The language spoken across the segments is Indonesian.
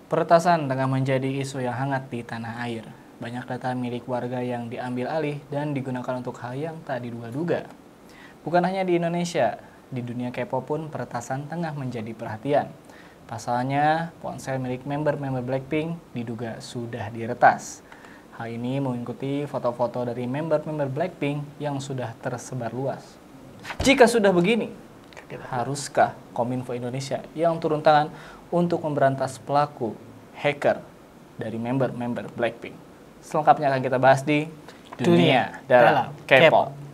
Peretasan tengah menjadi isu yang hangat di tanah air. Banyak data milik warga yang diambil alih dan digunakan untuk hal yang tak diduga-duga. Bukan hanya di Indonesia, di dunia K-pop pun peretasan tengah menjadi perhatian. Pasalnya, ponsel milik member-member Blackpink diduga sudah diretas. Hal ini mengikuti foto-foto dari member-member Blackpink yang sudah tersebar luas. Jika sudah begini, haruskah Kominfo Indonesia yang turun tangan untuk memberantas pelaku hacker dari member-member Blackpink? Selengkapnya akan kita bahas di Dunia dalam K-pop.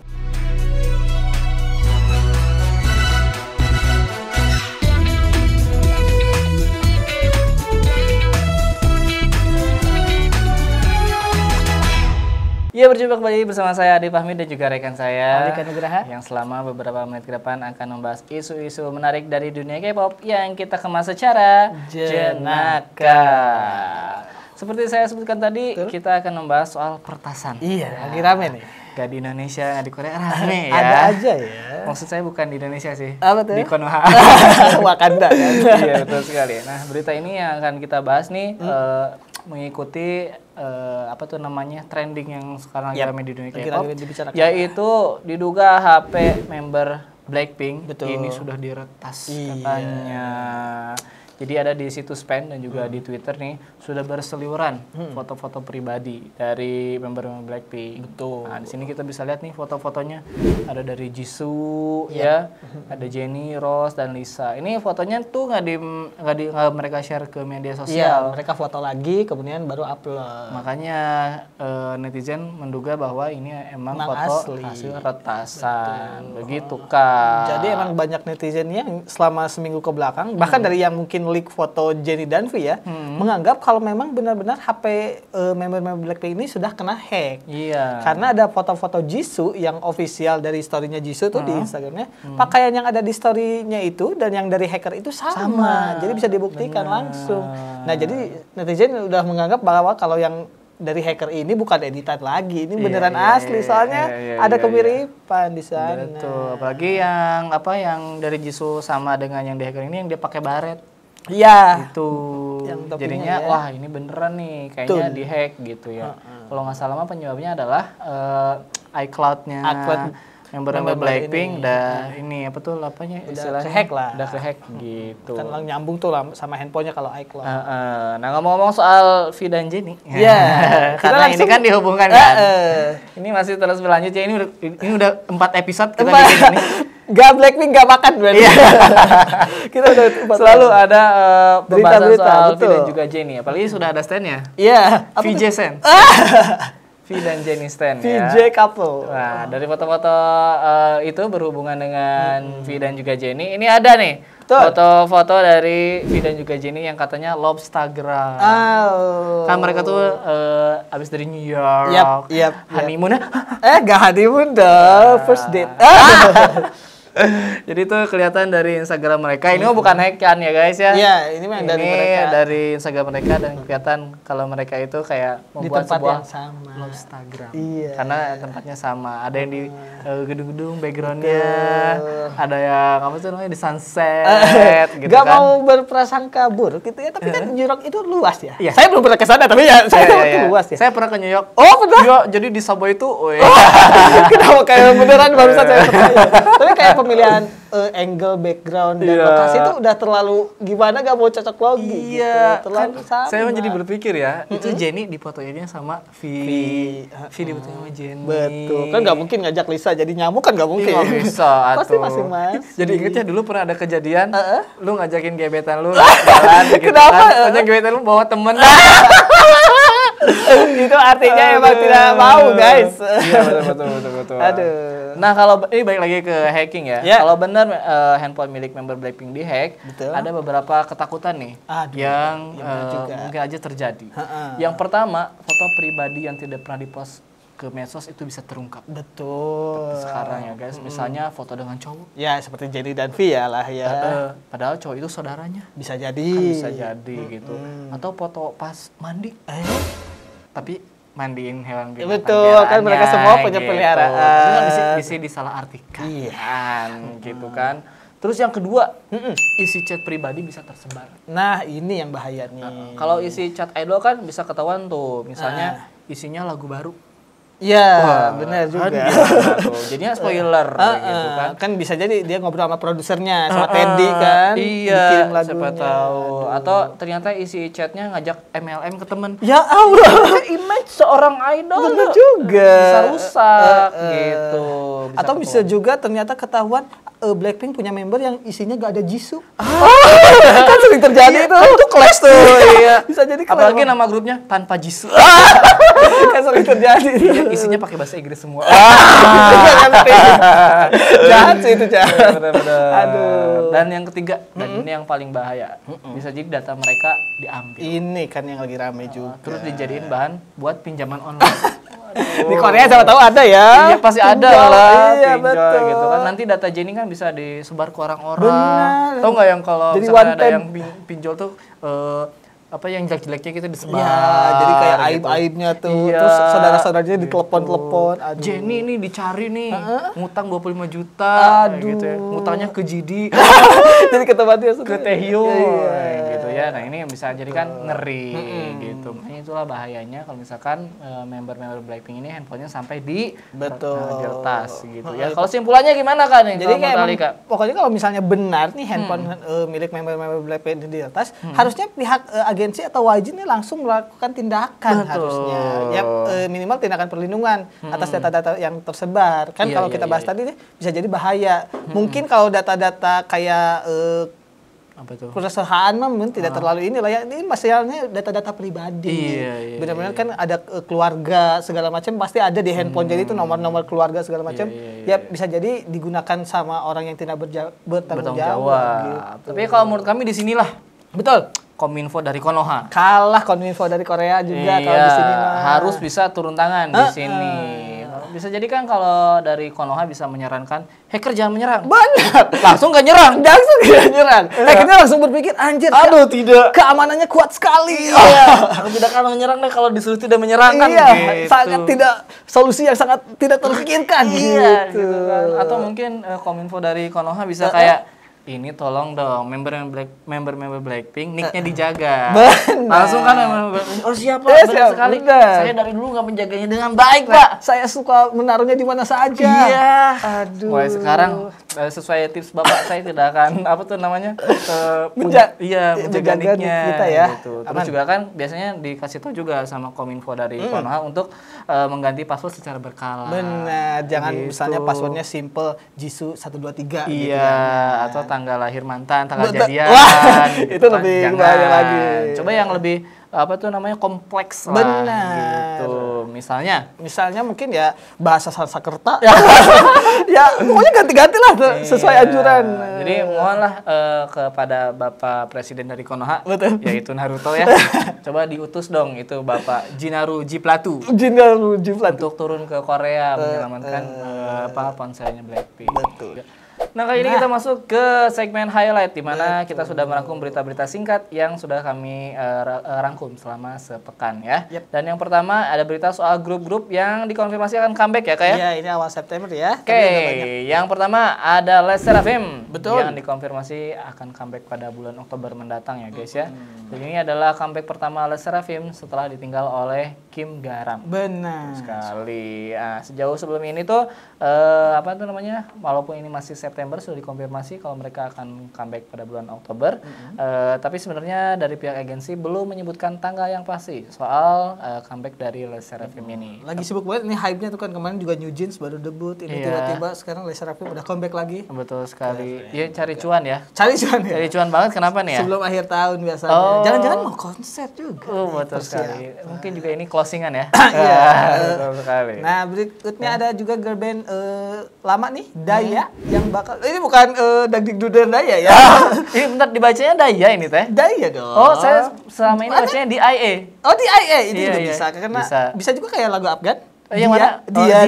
Ya, berjumpa kembali bersama saya Adi Fahmi dan juga rekan saya Alika Nugraha yang selama beberapa menit ke depan akan membahas isu-isu menarik dari dunia K-pop yang kita kemas secara jenaka. Seperti saya sebutkan tadi, kita akan membahas soal peretasan. Iya, lagi rame nih. Gak di Indonesia, gak di Korea, rame ya. Ada aja ya. Maksud saya bukan di Indonesia sih. Apa tuh? Di Konoha. Wakanda kan. Iya, betul sekali. Nah, berita ini yang akan kita bahas nih mengikuti trending yang sekarang lagi ramai di dunia K-pop, yaitu diduga HP member Blackpink ini sudah diretas katanya. Jadi ada di situs Pen dan juga di Twitter nih sudah berseliweran foto-foto pribadi dari member Blackpink. Betul. Nah, di sini kita bisa lihat nih foto-fotonya. Ada dari Jisoo ya, ada Jennie, Rose dan Lisa. Ini fotonya tuh nggak mereka share ke media sosial. Iya, mereka foto lagi kemudian baru upload. Makanya netizen menduga bahwa ini emang foto asli. Hasil retasan. Betul. Begitu kan. Jadi emang banyak netizen yang selama seminggu ke belakang bahkan dari yang mungkin leak foto Jennie dan V ya, menganggap kalau memang benar-benar HP member-member Blackpink ini sudah kena hack. Iya. Karena ada foto-foto Jisoo yang official dari story-nya Jisoo tuh di Instagramnya, pakaian yang ada di story-nya itu dan yang dari hacker itu sama. Jadi bisa dibuktikan langsung. Nah, jadi netizen udah menganggap bahwa kalau yang dari hacker ini bukan editan lagi, ini beneran asli. Soalnya ada kemiripan di sana. Betul. Apalagi yang dari Jisoo sama dengan yang di hacker ini yang dia pakai baret. Iya. Itu jadinya wah ini beneran nih kayaknya dihack gitu ya. Kalau nggak salah mah penyebabnya adalah iCloud-nya member Blackpink ini apa tuh apanya istilahnya kehack lah. Udah kehack gitu. Kan lang nyambung tuh sama handphonenya kalau iCloud. Nah, ngomong-ngomong soal V dan Jennie. Iya. Karena ini kan dihubungkan kan. Ini masih terus berlanjut ya. Ini udah 4 episode kita bikin ini. Gak Blackpink gak makan berarti. Kita udah selalu ada pembahasan soal V betul. dan juga Jennie. Apalagi sudah ada stand-nya. Iya. VJ Stand. V dan Jennie stand ya. VJ couple. Nah, dari foto-foto itu berhubungan dengan V dan juga Jennie. Ini ada nih foto-foto dari V dan juga Jennie yang katanya Lobstagram. Kan mereka tuh abis dari New York. Honeymoon. Gak honeymoon dong. First date. Jadi itu kelihatan dari Instagram mereka. Ini bukan hack kan ya guys ya? Iya, ini memang dari mereka. Dari Instagram mereka dan kelihatan kalau mereka itu kayak membuat sebuah Lobstagram. Iya. Karena tempatnya sama. Ada yang di gedung-gedung backgroundnya. Ada yang apa sih namanya di sunset. Gitu gak kan. mau berprasangka buruk gitu ya. Tapi kan New York itu luas ya. Iya. Saya belum pernah ke sana tapi ya saya tahu itu luas ya. Saya pernah ke New York. Oh pernah? Iya, jadi di subway itu. Kenapa kayak beneran barusan saya percaya. Tapi kayak pemilihan angle, background, dan lokasi itu udah terlalu gimana gak mau cocok logi gitu. Terlalu sama. Saya menjadi berpikir ya, itu Jennie difotoinnya sama V difotoin sama Jennie. Betul, kan gak mungkin ngajak Lisa jadi nyamuk kan gak mungkin. Nggak bisa, pasti masing-masing. Jadi ingetnya dulu pernah ada kejadian, lu ngajakin gebetan lu jalan gitu. Kenapa? Kan, gebetan lu bawa temen. Itu artinya emang tidak mau guys. Iya betul. Aduh. Nah kalau ini balik lagi ke hacking ya. Kalau benar handphone milik member Blackpink dihack, ada beberapa ketakutan nih yang mungkin aja terjadi. Yang pertama, foto pribadi yang tidak pernah dipost ke medsos itu bisa terungkap. Betul. Sekarang ya guys, misalnya foto dengan cowok. Ya seperti Jennie dan V ya lah ya. Padahal cowok itu saudaranya. Bisa jadi. Bisa jadi gitu. Atau foto pas mandi. Tapi mandiin hewan binatang. Betul, kan mereka semua punya peliharaan. Itu kan bisa disalahartikan. Iya. Gitu kan. Terus yang kedua, isi chat pribadi bisa tersebar. Nah, ini yang bahaya nih. Kalau isi chat idol kan bisa ketahuan tuh, misalnya isinya lagu baru. Iya, benar juga. Tuh. Jadinya spoiler gitu kan. Kan bisa jadi dia ngobrol sama produsernya, sama Teddy kan. Iya, dikirim lagunya. siapa tahu. Atau ternyata isi chatnya ngajak MLM ke temen. Ya Allah. Image seorang idol Benar juga. bisa rusak gitu. Atau bisa juga ternyata ketahuan Blackpink punya member yang isinya gak ada Jisoo. Kan sering terjadi itu. Itu clash tuh. Iya. Bisa jadi apalagi nama grupnya tanpa Jisoo. Kan sering terjadi. Isinya pakai bahasa Inggris semua. Jahat sih itu, jahat. Bener-bener. Aduh. Dan yang ketiga, dan ini yang paling bahaya. Bisa jadi data mereka diambil. Ini kan yang lagi rame juga. Terus dijadiin bahan buat pinjaman online. Di Korea siapa tahu ada ya. Iya pasti ada Pinjol, lah, iya, pinjol betul. gitu kan. Nanti data Jenny kan bisa disebar ke orang-orang. Benar. Tahu nggak yang kalau Jadi misalnya ada wanted. yang pinjol tuh apa yang jelek-jeleknya kita disebar. Iya, jadi kayak gitu. aib-aibnya tuh. Iya, Terus saudara-saudaranya gitu. ditelepon-telepon. Aduh. Jenny ini dicari nih, ngutang 25 juta, Aduh. gitu ya. Ngutangnya ke Jidi, Jadi ke tempatnya ke Taehyung, Iya. gitu ya. Nah ini yang bisa jadi kan ngeri, gitu. Makanya itulah bahayanya kalau misalkan member-member Blackpink ini handphonenya sampai di Betul. diretas, gitu ya. Kalau simpulannya gimana kan nih? Jadi kalau kayak menurut Ali, Kak? pokoknya kalau misalnya benar nih handphone milik member-member Blackpink di atas, harusnya pihak agensi atau YG ini langsung melakukan tindakan Betul. harusnya. Ya minimal tindakan perlindungan atas data-data yang tersebar. Kan Iya, kalau iya, kita iya, bahas tadi nih, bisa jadi bahaya. Mungkin kalau data-data kayak Apa tuh? perusahaan mah mungkin tidak terlalu ini lah ya. Ini masalahnya data-data pribadi. Iya, Benar-benar kan ada keluarga segala macam pasti ada di handphone. Jadi itu nomor-nomor keluarga segala macam. Ya bisa jadi digunakan sama orang yang tidak bertanggung jawab. Gitu. Tapi kalau menurut kami di sinilah Betul. Kominfo dari Konoha. Kalah Kominfo dari Korea juga kalau Iya, di sini mah. harus bisa turun tangan di sini. Bisa jadi kan kalau dari Konoha bisa menyarankan hacker jangan menyerang. Benar. Langsung gak nyerang. Langsung tidak nyerang. Hackernya langsung berpikir anjir. Aduh, tidak. Keamanannya kuat sekali. Iya, aku tidak akan menyerang deh kalau disuruh tidak menyerang kan. Iya, Gitu. sangat tidak solusi yang sangat tidak terpikirkan. Iya, gitu kan. Atau mungkin Kominfo dari Konoha bisa kayak ini tolong dong member Blackpink nicknya dijaga. Benar. Langsung kan oh siapa? Siap, Benar sekali. benar. Saya dari dulu nggak menjaganya dengan baik, Pak. Saya suka menaruhnya di mana saja. Iya. Aduh. Mulai sekarang sesuai tips Bapak saya tidak akan apa tuh namanya? Menjaga menjaga nicknya nick kita ya. gitu. Terus juga kan biasanya dikasih tahu juga sama Kominfo dari Konoha untuk mengganti password secara berkala. Benar, jangan Gitu. misalnya passwordnya simple Jisoo 123 gitu Iya, kan. atau tanggal lahir mantan, tanggal Betul. jadian. Wah, gitu itu kan. lebih Jangan. bahaya lagi. Coba yang lebih apa tuh namanya kompleks lah. Benar. Gitu. Misalnya mungkin ya bahasa Sanskerta. Ya, pokoknya ganti-ganti lah tuh, sesuai anjuran. Jadi mohonlah kepada Bapak Presiden dari Konoha, Betul. yaitu Naruto ya. Coba diutus dong itu Bapak Jinaru Jiplatu Jinal Jiflat. untuk turun ke Korea menyelamatkan ponselnya Blackpink. Betul. Nah, kali ini kita masuk ke segmen highlight di mana kita sudah merangkum berita-berita singkat yang sudah kami rangkum selama sepekan ya. Yep. Dan yang pertama ada berita soal grup-grup yang dikonfirmasi akan comeback ya, Kak ya? Iya, ini awal September ya. Oke, yang pertama ada Les Seraphim. Betul. Yang dikonfirmasi akan comeback pada bulan Oktober mendatang ya, guys ya. Dan ini adalah comeback pertama Les Seraphim setelah ditinggal oleh Kim Garam. Benar. Sekali. Nah, sejauh sebelum ini tuh apa tuh namanya? Walaupun ini masih September sudah dikonfirmasi kalau mereka akan comeback pada bulan Oktober. Tapi sebenarnya dari pihak agensi belum menyebutkan tanggal yang pasti soal comeback dari Les Seraphim ini. Lagi sibuk banget ini hype-nya tuh kan kemarin juga New Jeans baru debut, ini Iya. tiba-tiba sekarang Les Seraphim udah comeback lagi. Betul sekali. Ya cari cuan ya. Cari cuan ya. Cari cuan banget kenapa nih ya? Sebelum akhir tahun biasanya. Oh. Jangan-jangan mau konser juga. Betul sekali. Mungkin juga ini closingan ya. Iya. Betul sekali. Nah, berikutnya ada juga girl band lama nih, Daya yang bakal ini bukan Dagdikdudan Daya ya. Ini bentar dibacanya Daya ini teh. Daya dong. Oh, saya selama ini bacanya DIA. Oh, di IA ini Iya, juga iya. bisa karena Bisa. bisa juga kayak lagu Afgan. Yang mana? Dia.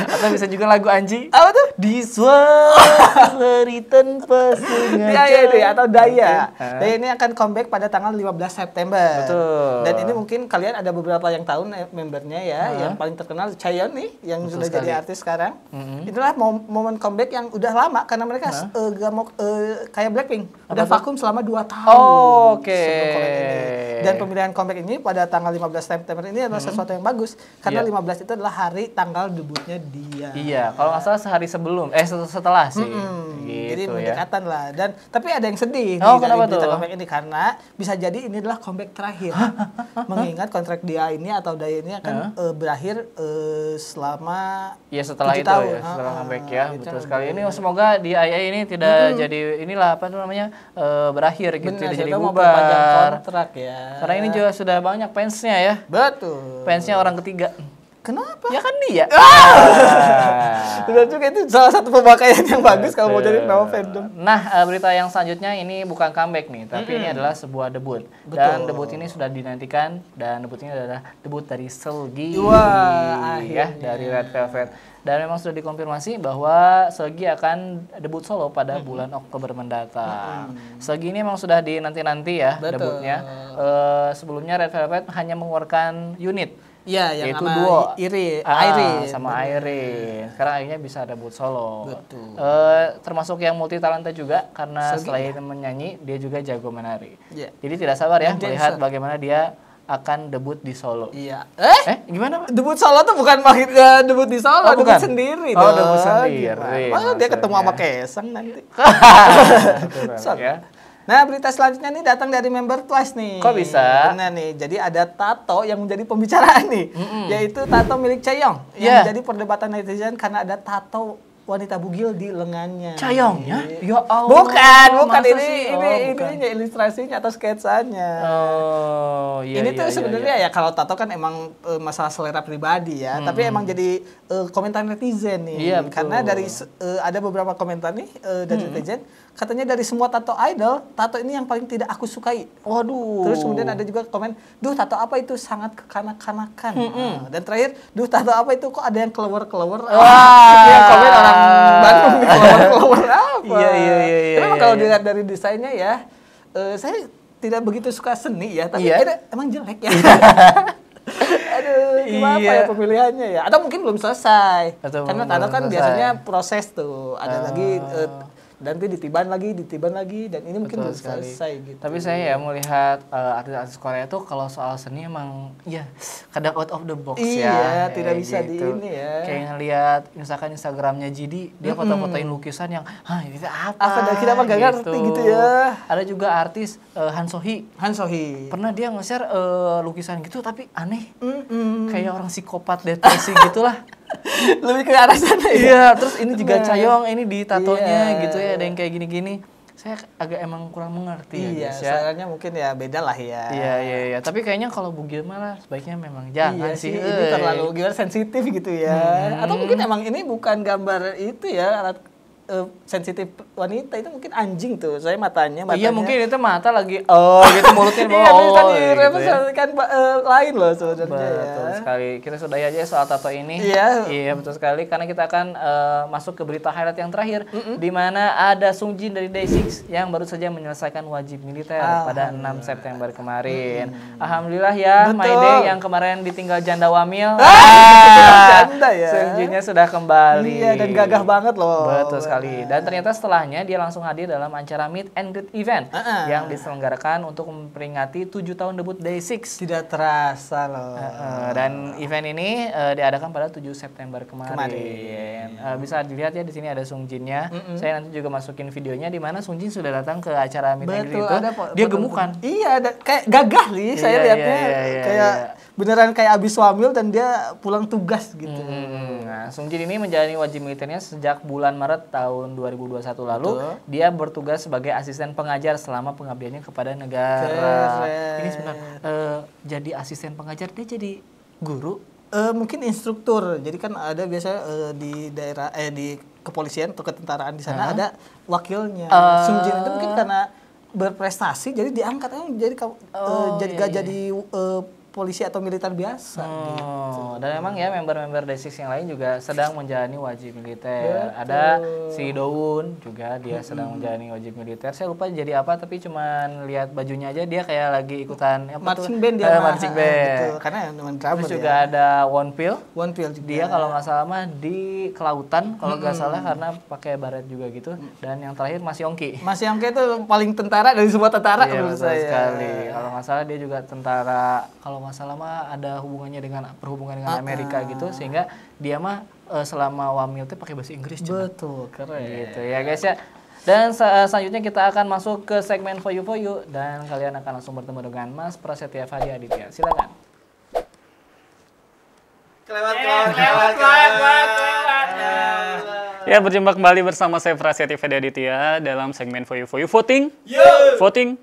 Atau bisa juga lagu Anji. Apa tuh? This was written Dia atau Daya. Daya ini akan comeback pada tanggal 15 September. Betul. Dan ini mungkin kalian ada beberapa yang tahu membernya ya. Yang paling terkenal Chaeyeon nih, yang Betul sudah sekali. jadi artis sekarang. Itulah momen comeback yang udah lama karena mereka gak mau kayak Blackpink. Udah vakum selama 2 tahun. Oke. sebelum comeback ini. Dan pemilihan comeback ini pada tanggal 15 September ini adalah sesuatu yang bagus karena 15 itu adalah hari tanggal debutnya dia. Iya, kalau nggak salah sehari sebelum, setelah sih. Gitu Jadi ya. mendekatan lah. Dan tapi ada yang sedih Oh, nih kenapa dari berita tuh? comeback ini karena bisa jadi ini adalah comeback terakhir. Mengingat kontrak dia ini atau Daya ini akan berakhir selama Iya setelah 7 itu tahun. ya, setelah comeback ya, Gitu. betul sekali. Ini semoga di IA ini tidak jadi inilah apa tuh namanya berakhir gitu, Benar, tidak jadi siapa mau perpanjang bubar. kontrak ya. Karena ini juga sudah banyak fansnya ya, Betul. fansnya orang ketiga. Kenapa? Ya kan dia. Benar juga, itu salah satu pemakaian yang bagus kalau mau jadi nama fandom. Nah, berita yang selanjutnya ini bukan comeback nih, tapi ini adalah sebuah debut. Dan debut ini sudah dinantikan dan debut ini adalah debut dari Seulgi. Wah, ya, akhirnya. dari Red Velvet. Dan memang sudah dikonfirmasi bahwa Seulgi akan debut solo pada bulan Oktober mendatang. Seulgi ini memang sudah dinanti-nanti ya debutnya. Sebelumnya Red Velvet hanya mengeluarkan unit. Iya, yang Yaitu sama duo. Iris. Sama Iris. Sekarang akhirnya bisa debut solo. Betul. Termasuk yang multi talenta juga karena Seulgi, selain menyanyi dia juga jago menari. Iya. Jadi tidak sabar ya Dan melihat dancer. bagaimana dia akan debut di solo. Iya. Gimana Pak? Debut solo tuh bukan debut di solo, Oh, debut bukan? sendiri Oh, dong. debut sendiri, Gimana? Dia ketemu sama maksudnya. Kaisang nanti. Betul, ya. Nah, berita selanjutnya nih datang dari member Twice nih. Kok bisa? Benar nih. Jadi ada tato yang menjadi pembicaraan nih. Yaitu tato milik Chaeyoung. Yang Yeah. menjadi perdebatan netizen karena ada tato wanita bugil di lengannya. Chaeyoung-nya? Ya Allah. Bukan masa ini sih? Oh, bukan. ininya ilustrasinya atau sketsanya. Oh, iya. Ini tuh iya, sebenarnya iya. ya kalau tato kan emang masalah selera pribadi ya, tapi emang jadi komentar netizen nih. Iya, betul. Karena dari ada beberapa komentar nih dari netizen, katanya dari semua tato idol, tato ini yang paling tidak aku sukai. Waduh. Terus kemudian ada juga komen, duh tato apa itu sangat kekanak-kanakan. Dan terakhir, duh tato apa itu kok ada yang keluar-keluar. Wah. Yang komen orang Bandung nih, keluar-keluar apa. Iya. Tapi memang kalau dilihat dari desainnya ya, saya tidak begitu suka seni ya, tapi Iya. emang jelek ya. Aduh, gimana Iya. ya pemilihannya ya? Atau mungkin belum selesai. Atau Karena belum tato kan selesai. biasanya proses tuh. Ada lagi nanti ditiban lagi dan ini mungkin belum Betul sekali. selesai gitu. Tapi saya ya melihat artis-artis Korea tuh kalau soal seni emang ya kadang out of the box Iya, ya. tidak Kayak bisa di ini ya. Kayak ngelihat misalkan Instagramnya Jidi, dia foto-fotoin lukisan yang, ini apa? Dan kita mah gak ngerti gitu ya. Ada juga artis Han Sohee. Han Sohee. Pernah dia nge-share lukisan gitu tapi aneh. Kayak orang psikopat depresi gitulah. Lebih ke arah sana ya. Iya, terus ini juga Chaeyoung ini di tatonya Iya. gitu ya, ada yang kayak gini-gini. Saya agak emang kurang mengerti Iya, ya guys ya. soalnya mungkin ya beda lah ya. Iya. Tapi kayaknya kalau bugil malah sebaiknya memang jangan Iya sih. ini terlalu gimana sensitif gitu ya. Atau mungkin emang ini bukan gambar itu ya, alat sensitif wanita, itu mungkin anjing tuh. Saya matanya. Iya, mungkin itu mata lagi gitu mulutnya Iya, bisa gitu ya. direpresentasikan lain loh sebenarnya ya. Betul sekali. Kita sudahi aja soal tato ini. Iya. Betul sekali. Karena kita akan masuk ke berita highlight yang terakhir, di mana ada Sungjin dari Day6 yang baru saja menyelesaikan wajib militer pada 6 September kemarin. Alhamdulillah ya, Betul. Mayday yang kemarin ditinggal janda wamil. Janda ya. Sungjinnya sudah kembali. Iya, dan gagah banget loh. Betul sekali. Dan ternyata setelahnya dia langsung hadir dalam acara meet and greet event yang diselenggarakan untuk memperingati 7 tahun debut Day6. Tidak terasa loh. Dan event ini diadakan pada 7 September kemarin. Bisa dilihat ya di sini ada Sungjinnya. Saya nanti juga masukin videonya di mana Sungjin sudah datang ke acara meet and greet itu. Dia gemukan. Iya, kayak gagah nih saya lihatnya. Kayak beneran kayak abis wamil dan dia pulang tugas gitu. Nah, Sungjin ini menjalani wajib militernya sejak bulan Maret tahun 2021 lalu. Dia bertugas sebagai asisten pengajar selama pengabdiannya kepada negara. Keren. Ini sebenarnya jadi asisten pengajar, dia jadi guru. Mungkin instruktur. Jadi kan ada biasa di daerah di kepolisian atau ketentaraan di sana ada wakilnya. Sungjin itu mungkin karena berprestasi jadi diangkat jadi jadi polisi atau militer biasa. Oh, dan emang ya member-member Day6 yang lain juga sedang menjalani wajib militer. Betul. Ada si Dowoon juga dia sedang menjalani wajib militer. Saya lupa jadi apa tapi cuman lihat bajunya aja dia kayak lagi ikutan apa Marching tuh? band dia Marching band. Gitu. Karena memang drummer Terus ya. juga ada Wonpil. Wonpil juga. Dia kalau nggak salah mah di kelautan kalau nggak salah karena pakai baret juga gitu. Dan yang terakhir Mas Yongki. Mas Yongki itu paling tentara dari semua tentara Iya, menurut betul saya. sekali. Kalau nggak salah dia juga tentara. Kalau nggak salah mah ada hubungannya dengan perhubungan dengan Amerika gitu, sehingga dia mah selama wamil tuh pakai bahasa Inggris. Betul, keren. Gitu ya guys ya. Dan selanjutnya kita akan masuk ke segmen For You dan kalian akan langsung bertemu dengan Mas Prasetya Fadi Aditya. Silakan. Kelewat. Ya, berjumpa kembali bersama saya Prasetya Fadi Aditya dalam segmen For You Voting. Voting.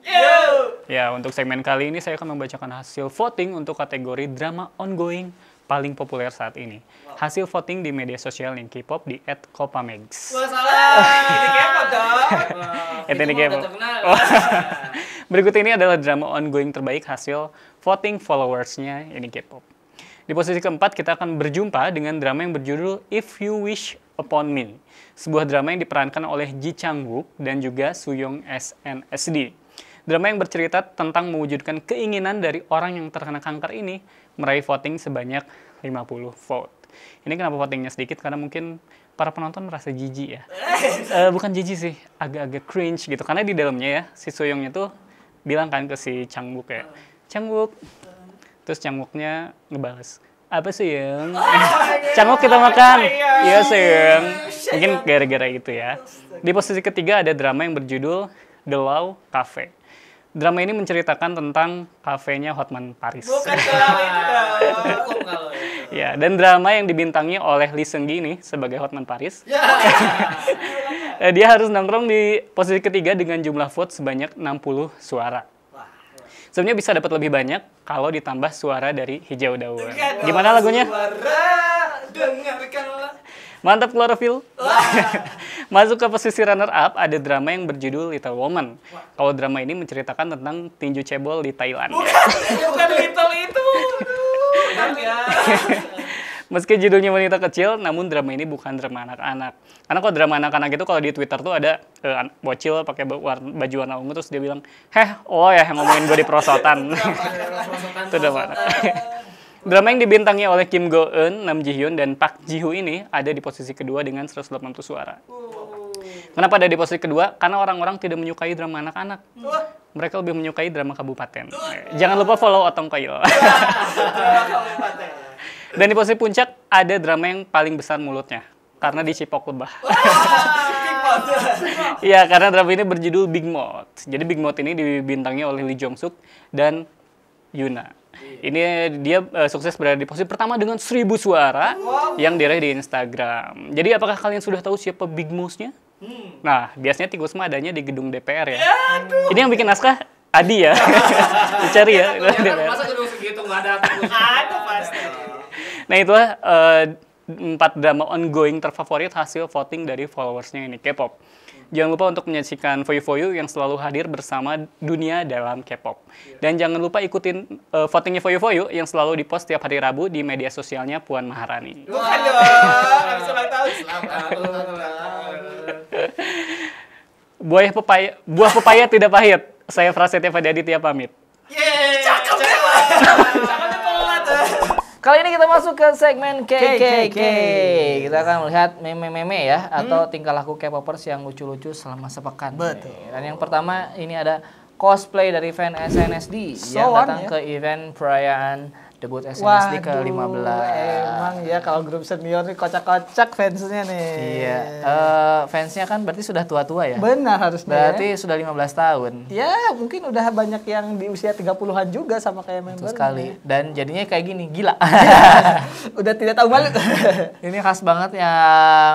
Ya, untuk segmen kali ini saya akan membacakan hasil voting untuk kategori drama ongoing paling populer saat ini. Hasil voting di media sosial yang K-pop di @kopamegs. Wah, salah. Ini K-pop dong. Ini K-pop. Berikut ini adalah drama ongoing terbaik hasil voting followersnya ini K-pop. Di posisi keempat kita akan berjumpa dengan drama yang berjudul If You Wish Upon Me. Sebuah drama yang diperankan oleh Ji Chang-wook dan juga Soo-young SNSD. Drama yang bercerita tentang mewujudkan keinginan dari orang yang terkena kanker ini meraih voting sebanyak 50 vote. Ini kenapa votingnya sedikit? Karena mungkin para penonton merasa jijik ya. Bukan jijik sih, agak-agak cringe gitu. Karena di dalamnya ya, si Soo-youngnya tuh bilang kan ke si Chang-wook ya, Chang-wook. Terus Chang-wooknya ngebales, apa sih yang? Chang-wook kita makan. Iya sayang. Mungkin gara-gara itu ya. Di posisi ketiga ada drama yang berjudul The Law Cafe. Drama ini menceritakan tentang kafenya Hotman Paris. Bukan kalau itu dong. Ya, dan drama yang dibintangi oleh Lee Seung-gi ini sebagai Hotman Paris. Dia harus nongkrong di posisi ketiga dengan jumlah vote sebanyak 60 suara. Sebenarnya bisa dapat lebih banyak kalau ditambah suara dari Hijau Daun. Gimana lagunya? Mantap Chlorophyll. Masuk ke posisi runner up ada drama yang berjudul Little Woman. Kalau drama ini menceritakan tentang tinju cebol di Thailand. Bukan Little itu. Meski judulnya wanita kecil, namun drama ini bukan drama anak-anak. Karena kalau drama anak-anak itu kalau di Twitter tuh ada bocil pakai baju warna ungu terus dia bilang, oh ya yang ngomongin gue di perosotan. Itu drama anak. Drama yang dibintangi oleh Kim Go Eun, Nam Ji Hyun, dan Park Ji Hoo ini ada di posisi kedua dengan 180 suara. Kenapa ada di posisi kedua? Karena orang-orang tidak menyukai drama anak-anak. Mereka lebih menyukai drama kabupaten. Jangan lupa follow Otong Koil. Dan di posisi puncak ada drama yang paling besar mulutnya. Karena dicipok lebah. Iya, karena drama ini berjudul Big Mouth. Jadi Big Mouth ini dibintangi oleh Lee Jong Suk dan Yuna. Ini dia sukses berada di posisi pertama dengan 1000 suara yang diraih di Instagram. Jadi apakah kalian sudah tahu siapa Big Mouth-nya? Nah, biasanya tikus mah adanya di gedung DPR ya. Ini yang bikin naskah Adi ya. Dicari ya. Masa gedung segitu nggak ada tikus? Ada pasti. Nah, itulah 4 drama ongoing terfavorit hasil voting dari followersnya ini K-pop. Jangan lupa untuk menyaksikan For You yang selalu hadir bersama dunia dalam K-pop. Dan jangan lupa ikutin votingnya For You yang selalu dipost tiap hari Rabu di media sosialnya Puan Maharani. Bukan dong, habis ulang tahun. Buah pepaya tidak pahit. Saya Prasetya Fadi Aditya pamit. Cakep deh. Kali ini kita masuk ke segmen KKK. Kita akan melihat meme-meme ya atau tingkah laku K-popers yang lucu-lucu selama sepekan. Betul. Dan yang pertama ini ada cosplay dari fan SNSD yang datang ke event perayaan debut SNSD ke-15. Emang ya kalau grup senior nih kocak-kocak fansnya nih. Iya. Fansnya kan berarti sudah tua-tua ya? Benar harusnya. Berarti sudah 15 tahun. Ya, mungkin udah banyak yang di usia 30-an juga sama kayak member. Betul sekali. Dan jadinya kayak gini, gila. Udah tidak tahu malu. Ini khas banget yang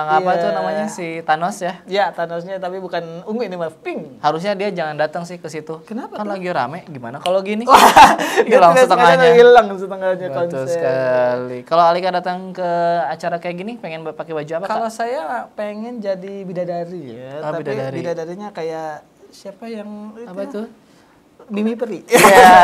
apa Iya. tuh namanya si Thanos ya. Ya, Thanosnya tapi bukan ungu ini mah pink. Harusnya dia jangan datang sih ke situ. Kenapa Kan tuh? lagi rame. Gimana kalau gini? Dia Hilang tidak sengaja setengahnya. hilang setengahnya Betul konser. sekali. Kalau Alika datang ke acara kayak gini, pengen pakai baju apa? Kalau Kak? saya pengen jadi bidadari ya, Ah, tapi bidadari. bidadarinya kayak siapa yang Apa itu? Mimi Peri. Iya.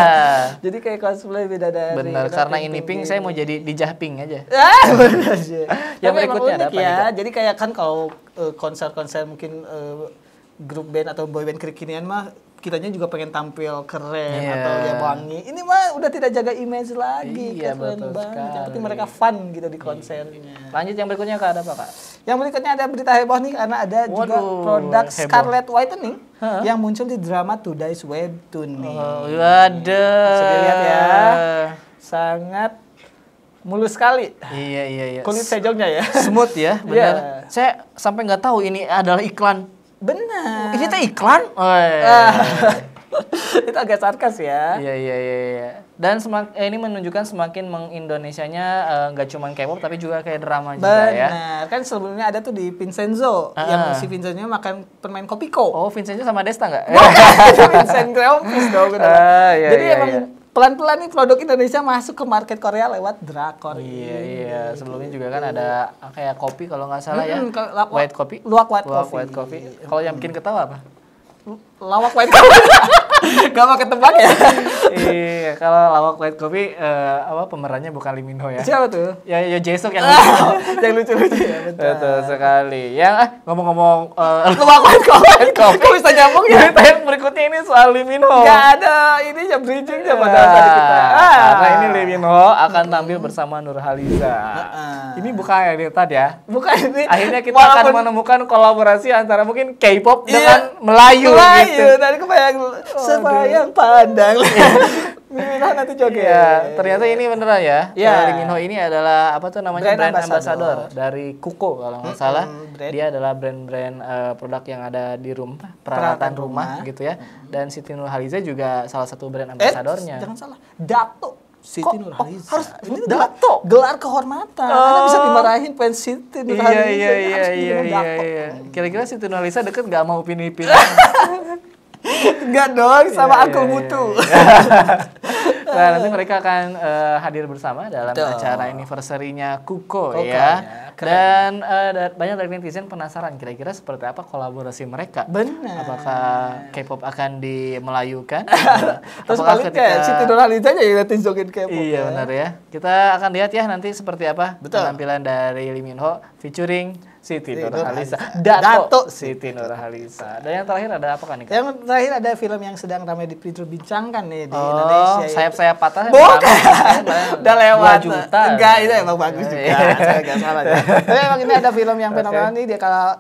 Jadi kayak cosplay bidadari. Bener, karena ini pink saya mau jadi dijah pink aja. Bener sih. Yang Tapi berikutnya emang ada unik apa nih, ya. Kak? Jadi kayak kan kalau konser-konser mungkin grup band atau boy band kekinian mah kitanya juga pengen tampil keren Iya. atau ya wangi. Ini mah udah tidak jaga image lagi, Iya, keren betul banget. Yang penting sekali. mereka fun gitu di konsernya. Lanjut yang berikutnya Kak, ada apa Kak? Yang berikutnya ada berita heboh nih karena ada juga Waduh, produk heboh. Scarlet Whitening yang muncul di drama Today's Webtoon nih. Oh, waduh. Bisa dilihat ya. Sangat mulus sekali. Iya. Kulit sejongnya ya. Smooth ya, benar. Iya. Saya sampai nggak tahu ini adalah iklan. Benar. Ini teh iklan? Itu agak sarkas ya. Iya. Dan ini menunjukkan semakin mengindonesianya nggak cuma K-pop tapi juga kayak drama juga Benar. ya. Kan sebelumnya ada tuh di Vincenzo yang si Vincenzo makan permen Kopiko. Oh, Vincenzo sama Desta nggak? Itu Vincent Graphics dong. Iya, Jadi iya, emang iya. pelan-pelan nih produk Indonesia masuk ke market Korea lewat drakor. Iya. Sebelumnya juga kan ada kayak kopi kalau nggak salah ya. White coffee. Luwak white Luwak coffee. white coffee. Kalau yang bikin ketawa apa? Lawak white coffee. Gak mau ketebak ya. Iya, kalau lawak white coffee pemerannya bukan Lee Min Ho ya. Siapa tuh? Ya Jaesuk yang lucu. Yang lucu-lucu ya, Betul sekali. Yang ngomong-ngomong Luwak white coffee. Kok bisa nyambung ya? berita yang berikutnya ini soal Lee Min Ho. Gak ada ini ya bridging-nya pada tadi kita. Karena ini Lee Min Ho akan tampil bersama Nurhaliza. Ini bukan yang lihat ya. Bukan ini. Akhirnya kita akan menemukan kolaborasi antara mungkin K-pop dengan Melayu gitu. Tadi kebayang sebayang pandang. Mimin Ho nanti joget. Iya, ternyata ini beneran ya. Iya. Lee Min Ho ini adalah apa tuh namanya Brand brand ambassador. ambassador dari Kuko kalau nggak salah. brand. Dia adalah brand-brand produk yang ada di rumah, peralatan rumah gitu ya. Dan Siti Nurhaliza juga salah satu brand ambassadornya. Jangan salah. Dato Siti Nurhaliza. harus ini Dato? gelar kehormatan. Anda bisa dimarahin fans Siti Nurhaliza. Iya. Kira-kira Siti Nurhaliza deket nggak mau Upin-Ipin? Enggak dong, sama aku mutu. Nah, nanti mereka akan hadir bersama dalam Betul. acara anniversary-nya Kuko Kuko, ya. ya. Keren. Dan banyak dari netizen penasaran kira-kira seperti apa kolaborasi mereka. Benar. Apakah K-pop akan dimelayukan? Terus Apakah baliknya Siti Nurhaliza aja yang nanti joget K-pop. Iya benar ya. Kita akan lihat ya nanti seperti apa Betul. penampilan dari Lee Min Ho featuring Siti Nurhaliza. Dato Siti Nurhaliza. Dan yang terakhir ada apa kan nih? Kak? Yang terakhir ada film yang sedang ramai diperbincangkan nih di Indonesia. Sayap-sayap patah. Bukan. Udah lewat. 2 juta. Enggak, itu emang bagus juga. Iya. Saya enggak salah ya. Tapi emang ini ada film yang fenomenal nih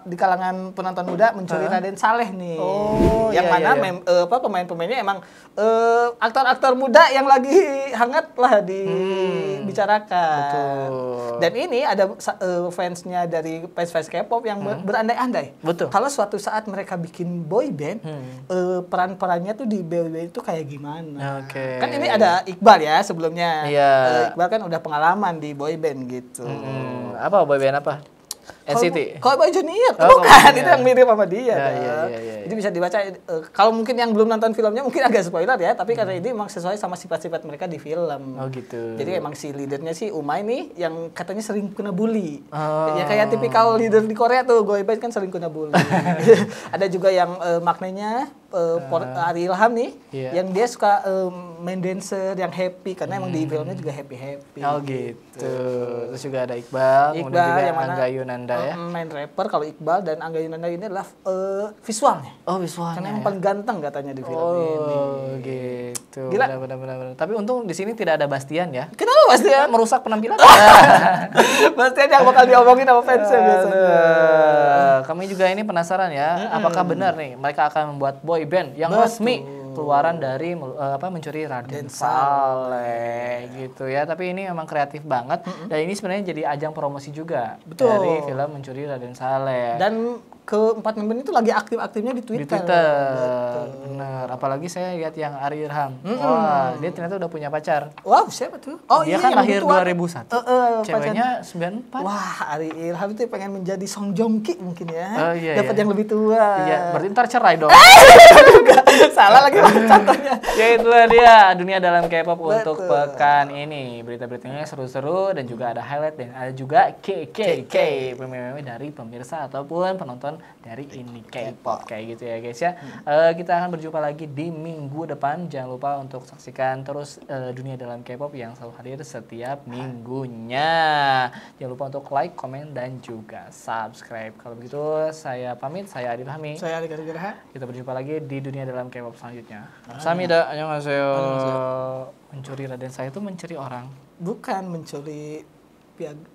di kalangan penonton muda mencuri Raden Saleh nih. Oh, yang iya, mana iya. pemain-pemainnya emang aktor-aktor muda yang lagi hangat lah dibicarakan. Betul. Dan ini ada fansnya dari fans K-pop yang berandai-andai. Betul. Kalau suatu saat mereka bikin boy band, peran-perannya tuh di boy band itu kayak gimana? Oke. Kan ini ada Iqbal ya sebelumnya. Iya. Iqbal kan udah pengalaman di boy band gitu. Apa boyband apa? NCT. Cowboy Junior, Oh, bukan Cowboy itu Junior. yang mirip sama dia. Ya, dong. iya. Jadi bisa dibaca. Kalau mungkin yang belum nonton filmnya mungkin agak spoiler ya, tapi karena ini memang sesuai sama sifat-sifat mereka di film. Oh gitu. Jadi emang si leadernya si Umay nih yang katanya sering kena bully. Oh. Ya kayak tipikal leader di Korea tuh, boy band kan sering kena bully. Ada juga yang maknanya Ari Ilham nih, Iya. yang dia suka main dancer yang happy karena emang di filmnya juga happy. Oh gitu. Terus juga ada Iqbal, kemudian juga yang mana Angga Yunanda ya. main rapper kalau Iqbal dan Angga Yunanda ini adalah visualnya. Oh visualnya. Karena yang ya? paling ganteng katanya di film ini. Oh gitu. Gila. Benar. Tapi untung di sini tidak ada Bastian ya. Kenapa pasti ya? Merusak penampilan. Pasti yang bakal diomongin sama fansnya biasanya. Kami juga ini penasaran ya, apakah benar nih mereka akan membuat boy band yang resmi keluaran dari mencuri Raden Saleh gitu ya. Tapi ini memang kreatif banget dan ini sebenarnya jadi ajang promosi juga dari film Mencuri Raden Saleh. Dan keempat member itu lagi aktif-aktifnya di Twitter. Di Twitter. Bener. Apalagi saya lihat yang Ari Irham. Wah, dia ternyata udah punya pacar. Wow, siapa tuh? Dia kan yang lahir tua. 2001. Ceweknya 94. Wah, Ari Ilham itu pengen menjadi Song Joong Ki mungkin ya. Oh, iya, Dapat yang lebih tua. Iya, berarti ntar cerai dong. Salah lagi contohnya. Ya Itulah dia dunia dalam K-pop untuk Betul. pekan ini. Berita-beritanya seru-seru dan juga ada highlight dan ada juga KKK meme dari pemirsa ataupun penonton dari ini K-pop kayak gitu ya guys ya. Kita akan berjumpa lagi di minggu depan. Jangan lupa untuk saksikan terus dunia dalam K-pop yang selalu hadir setiap minggunya. Jangan lupa untuk like, komen dan juga subscribe. Kalau begitu saya pamit, saya Adil Hami. Saya Alika Gerha. Kita berjumpa lagi di dunia dalam K-pop selanjutnya. Samida, annyeonghaseyo. Mencuri Raden saya itu mencuri orang. Bukan mencuri piagam.